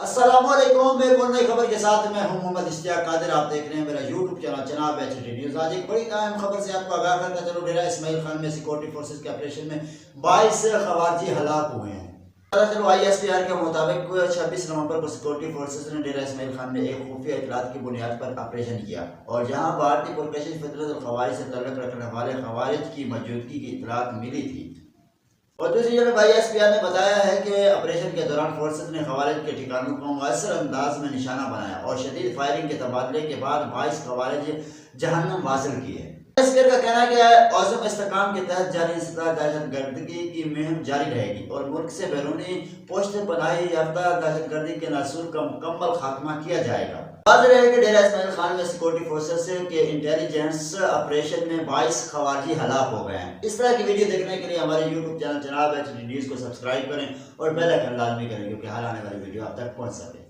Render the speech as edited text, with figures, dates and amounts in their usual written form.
अस्सलामुअलैकुम। एक और नई खबर के साथ मैं हूं मोहम्मद इश्तियाक कादिर। आप देख रहे हैं मेरा यूट्यूब चैनल जनाब HD न्यूज़। आज एक बड़ी अहम खबर से आपको आगाह करता चलो। डेरा इस्माइल खान में सिक्योरिटी फोर्सेस के ऑपरेशन में 22 खवारजी हलाक हुए हैं। पता चलो ISPR के मुताबिक 26 नवंबर को सिक्योरिटी फोर्सेस ने डेरा इस्माइल खान में एक खुफिया इतलात की बुनियाद पर ऑपरेशन किया और जहां भारतीय पुरकशिश फितरत खवारिज से तल्लुक रखने वाले खवारिज की मौजूदगी की इतलात मिली थी। और दूसरी जगह ISPR ने बताया है कि ऑपरेशन के दौरान फोर्सेस ने खवारिज के ठिकानों को मुअस्सर अंदाज में निशाना बनाया और शदीद फायरिंग के तबादले के बाद 22 खवारिज जहन्नुम हासिल किए। ISPR का कहना है कि औसम इस्तेकाम के तहत जारी इंसदाद दहशतगर्दी की मुहिम जारी रहेगी और मुल्क से बैरूनी पोस्ट पनाही याफ्ता दहशतगर्दी के नासूर का मुकम्मल खात्मा किया जाएगा। वाज़ेह है कि डेरा इस्माइल खान में सिक्योरिटी फोर्सेस के इंटेलिजेंस ऑपरेशन में 22 खवारजी हलाक हो गए हैं। इस तरह की वीडियो देखने के लिए हमारे यूट्यूब चैनल जनाब HD न्यूज़ को सब्सक्राइब करें और बेल आइकन लाजमी करें क्योंकि हाल आने वाली वीडियो आप तक पहुंच सके।